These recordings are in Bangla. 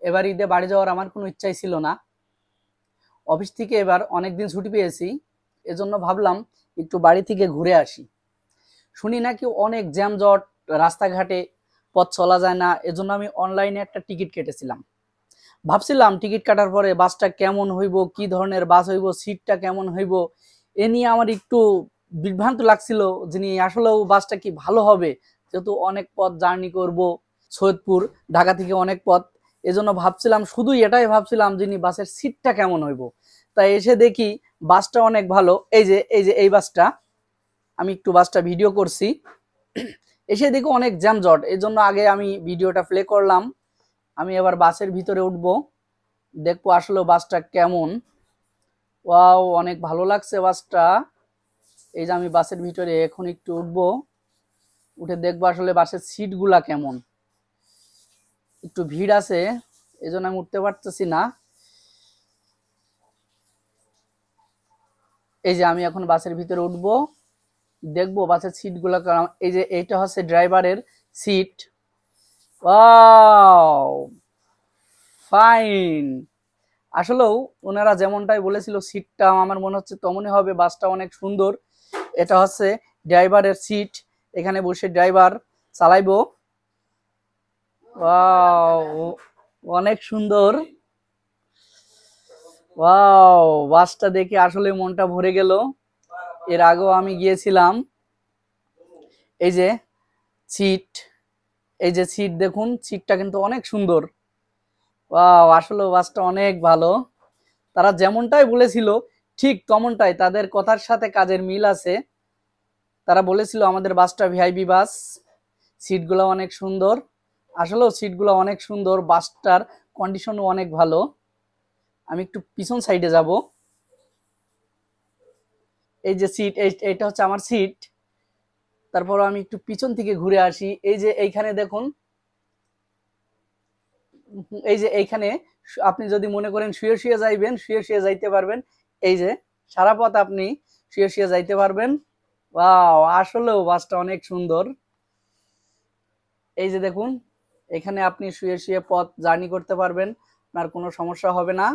এবার ঈদে বাড়ি যাওয়ার আমার কোনো ইচ্ছাই ছিল না। অফিস থেকে এবার অনেকদিন ছুটি পেয়েছি, এজন্য ভাবলাম একটু বাড়ি থেকে ঘুরে আসি। শুনি নাকি অনেক জ্যামজট, রাস্তাঘাটে পথ চলা যায় না, এজন্য আমি অনলাইনে একটা টিকিট কেটেছিলাম। ভাবছিলাম টিকিট কাটার পরে বাসটা কেমন হইব, কি ধরনের বাস হইব, সিটটা কেমন হইব, এ নিয়ে আমার একটু বিভ্রান্ত লাগছিল। যিনি আসলেও বাসটা কি ভালো হবে, যেহেতু অনেক পথ জার্নি করব, সৈয়দপুর ঢাকা থেকে অনেক পথ, এজন্য ভাবছিলাম, শুধু এটাই ভাবছিলাম যিনি বাসের সিটটা কেমন হইব। তাই এসে দেখি বাসটা অনেক ভালো। এই যে এই বাসটা, আমি একটু বাসটা ভিডিও করছি। এসে দেখি অনেক জ্যামজট, এই জন্য আগে আমি ভিডিওটা প্লে করলাম। আমি এবার বাসের ভিতরে উঠবো, দেখবো আসলে বাসটা কেমন। ওয়াও, অনেক ভালো লাগছে বাসটা। এই যে আমি বাসের ভিতরে এখন একটু উঠবো, উঠে দেখবো আসলে বাসের সিটগুলা কেমন। একটু ভিড় আছে, এই জন্য আমি উঠতে পারতেছি না। এই যে আমি এখন বাসের ভিতরে উঠবো, দেখবো বাসের সিটগুলা কেমন। এই যে এইটা হচ্ছে ড্রাইভারের সিট। Wow, fine. আসলেও ওনারা যেমনটাই বলেছিল সিটটা আমার মনে হচ্ছে তেমনই হবে, বাসটা অনেক সুন্দর। এটা হচ্ছে ড্রাইভারের সিট, এখানে বসে ড্রাইভার চালাইবো। ওয়াও, অনেক সুন্দর। ওয়াও, বাসটা দেখে আসলে মনটা ভরে গেল। এর আগেও আমি গিয়েছিলাম। এই যে সিট, এই যে সিট দেখুন, সিটটা কিন্তু অনেক সুন্দর। ওয়াও, আসলে বাসটা অনেক ভালো। তারা যেমনটাই বলেছিল ঠিক তেমনটাই, তাদের কথার সাথে কাজের মিল আছে। তারা বলেছিল আমাদের বাসটা ভিআইপি বাস, সিটগুলো অনেক সুন্দর। আসলেও সিটগুলো অনেক সুন্দর, বাসটার কন্ডিশনও অনেক ভালো। আমি একটু পিছন সাইডে যাব। এই যে সিট, এইটা হচ্ছে আমার সিট। তারপর আমি একটু পিছন থেকে ঘুরে আসি। এই যে এইখানে দেখুন, এই যে এইখানে আপনি যদি মনে করেন শুয়ে শুয়ে যাইবেন, শুয়ে শুয়ে যাইতে পারবেন। এই যে সারা পথ আপনি শুয়ে শুয়ে যাইতে পারবেন। ওয়াও, আসলেও বাসটা অনেক সুন্দর। এই যে দেখুন, এখানে আপনি শুয়ে শুয়ে পথ জার্নি করতে পারবেন, আপনার কোনো সমস্যা হবে না।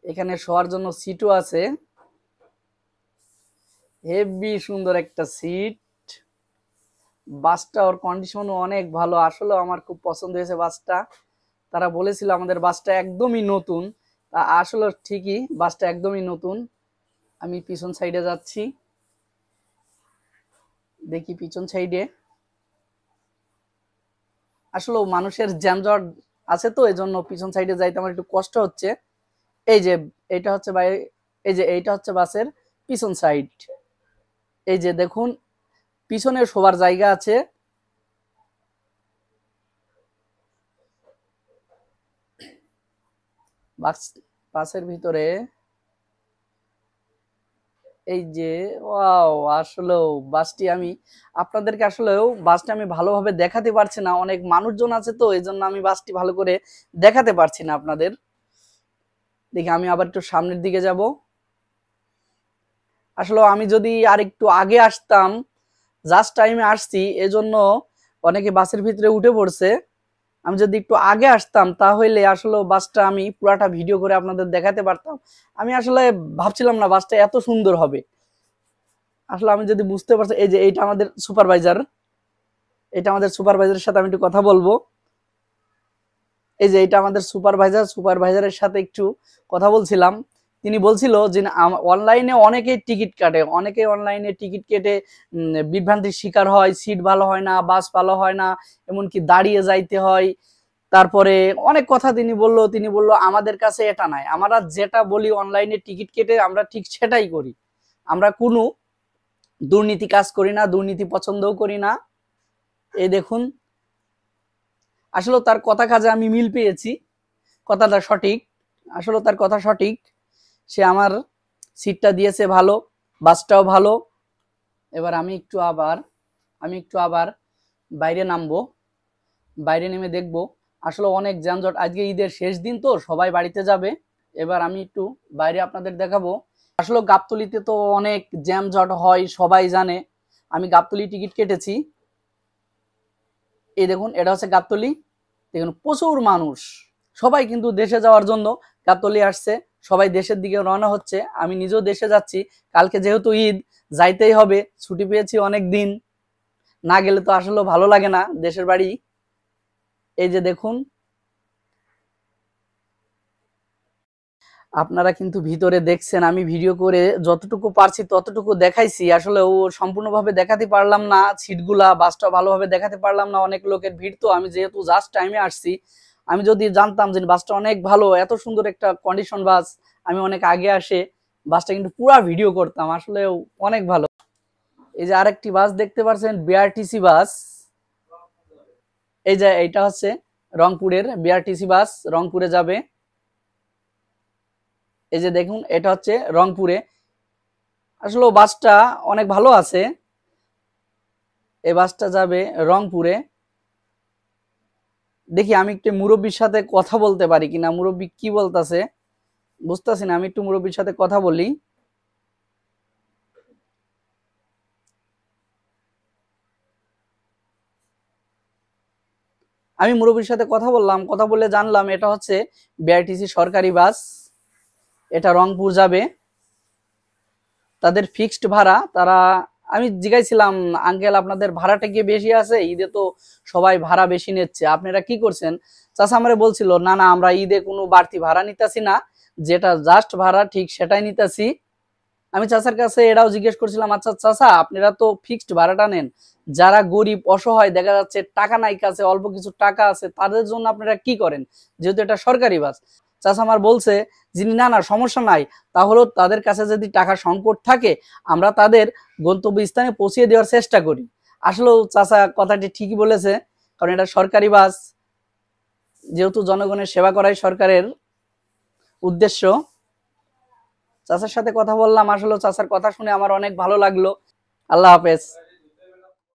এখানে শোয়ার জন্য সিটও আছে, হেভি সুন্দর একটা সিট। বাসটা ওর কন্ডিশনও অনেক ভালো, আসলে আমার খুব পছন্দ হয়েছে বাসটা। তারা বলেছিল আমাদের বাসটা একদমই নতুন, তা আসলে ঠিকই বাসটা একদমই নতুন। আমি পিছন সাইডে যাচ্ছি, দেখি পিছন সাইডে আসলে মানুষের জ্যামজট আছে, তো এই জন্য পিছন সাইডে যাইতে আমার একটু কষ্ট হচ্ছে। এই যে এটা হচ্ছে এই যে এইটা হচ্ছে বাসের পিছন সাইড। এই যে দেখুন, পিছনে শোবার জায়গা আছে। বাসের ভিতরে এই যে, ওয়াও, আসলেও বাসটি আমি আপনাদেরকে আসলেও বাসটা আমি ভালোভাবে দেখাতে পারছি না, অনেক মানুষজন আছে তো এই জন্য আমি বাসটি ভালো করে দেখাতে পারছি না আপনাদের। দেখি আমি আবার একটু সামনের দিকে যাব। আসলে আমি যদি আর একটু আগে আসতাম, জাস্ট টাইমে আসছি এজন্য অনেকে বাসের ভিতরে উঠে পড়ছে। আমি যদি একটু আগে আসতাম তাহলে আসলে বাসটা আমি পুরাটা ভিডিও করে আপনাদের দেখাতে পারতাম। আমি আসলে ভাবছিলাম না বাসটা এত সুন্দর হবে। আসলে আমি যদি বুঝতে পারছি, এই যে এইটা আমাদের সুপারভাইজার, এটা আমাদের সুপারভাইজারের সাথে আমি একটু কথা বলবো। এই যে এটা আমাদের সুপারভাইজার, সুপারভাইজারের সাথে একটু কথা বলছিলাম। তিনি বলছিল যে অনলাইনে অনেকেই টিকিট কাটে, অনেকে অনলাইনে টিকিট কেটে বিভ্রান্তির শিকার হয়, সিট ভালো হয় না, বাস ভালো হয় না, এমনকি দাঁড়িয়ে যাইতে হয়। তারপরে অনেক কথা তিনি বলল আমাদের কাছে এটা নাই, আমরা যেটা বলি অনলাইনে টিকিট কেটে আমরা ঠিক সেটাই করি, আমরা কোনো দুর্নীতি কাজ করি না, দুর্নীতি পছন্দও করি না। এই দেখুন, আসলে তার কথা কাজে আমি মিল পেয়েছি, কথাটা সঠিক। আসলে তার কথা সঠিক, সে আমার সিটটা দিয়েছে ভালো, বাসটাও ভালো। এবার আমি একটু আবার বাইরে নামবো, বাইরে নেমে দেখবো। আসলে অনেক যানজট, আজকে ঈদের শেষ দিন তো সবাই বাড়িতে যাবে। এবার আমি একটু বাইরে আপনাদের দেখাবো। আসলে গাবতলীতে তো অনেক জ্যামজট হয়, সবাই জানে। আমি গাবতলী টিকিট কেটেছি। এই দেখুন, এটা হচ্ছে গাবতলী, দেখুন প্রচুর মানুষ, সবাই কিন্তু দেশে যাওয়ার জন্য গাবতলী আসছে, সবাই দেশের দিকে রওনা হচ্ছে। আমি নিজেও দেশে যাচ্ছি, কালকে যেহেতু ঈদ, যাইতেই হবে, ছুটি পেয়েছি অনেক দিন, না গেলে তো আসলে ভালো লাগে না দেশের বাড়ি। এই যে দেখুন, আপনারা কিন্তু ভিতরে দেখছেন, আমি ভিডিও করে যতটুকু পারছি ততটুকু দেখাইছি। আসলে ও সম্পূর্ণভাবে দেখাতে পারলাম না, সিটগুলা বাসটা ভালোভাবে দেখাতে পারলাম না, অনেক লোকের ভিড়। তো আমি যেহেতু জাস্ট টাইমে আসছি, আমি যদি জানতাম যে বাসটা অনেক ভালো, এত সুন্দর একটা কন্ডিশন বাস, আমি অনেক আগে আসে বাসটা কিন্তু পুরা ভিডিও করতাম। আসলে অনেক ভালো। এই যে আরেকটি বাস দেখতে পাচ্ছেন, বিআরটিসি বাস। এই যে এইটা হচ্ছে রংপুরের বিআরটিসি বাস, রংপুরে যাবে। এই যে দেখুন, এটা হচ্ছে রংপুরে। আসলে বাসটা অনেক ভালো আছে, এই বাসটা যাবে রংপুরে। দেখি আমি একটু মুরব্বীর সাথে কথা বলতে পারি কিনা, মুরব্বী কি বলতেছে বুঝতেছি না, আমি একটু মুরব্বীর সাথে কথা বলি। আমি মুরব্বীর সাথে কথা বললাম, কথা বলে জানলাম এটা হচ্ছে বিআরটিসি সরকারি বাস, এটা রংপুর যাবে। তাদের ফিক্সড ভাড়া, তারা, আমি জিজ্ঞাসছিলাম আঙ্কেল আপনাদের ভাড়াটা কি বেশি আছে, ঈদে তো সবাই ভাড়া বেশি নিচ্ছে, আপনারা কি করছেন? চাচা আমারে বলছিল না না, আমরা ঈদে কোনো বাড়তি ভাড়া নিতেছি না, যেটা জাস্ট ভাড়া ঠিক সেটাই নিতেছি। আমি চাচার কাছে এটাও জিজ্ঞেস করছিলাম, আচ্ছা চাচা আপনারা তো ফিক্সড ভাড়াটা নেন, যারা গরিব অসহায় দেখা যাচ্ছে টাকা নাই কাছে, অল্প কিছু টাকা আছে, তাদের জন্য আপনারা কি করেন, যেহেতু এটা সরকারি বাস? চাচা আমার বলছে যিনি না না সমস্যা নাই, তাহলেও তাদের কাছে যদি টাকা সংকট থাকে আমরা তাদের গন্তব্যস্থানে পৌঁছিয়ে দেওয়ার চেষ্টা করি। আসলেও চাচা কথাটি ঠিকই বলেছে, কারণ এটা সরকারি বাস, যেহেতু জনগণের সেবা করাই সরকারের উদ্দেশ্য। চাচার সাথে কথা বললাম, আসলে চাচার কথা শুনে আমার অনেক ভালো লাগলো। আল্লাহ হাফেজ।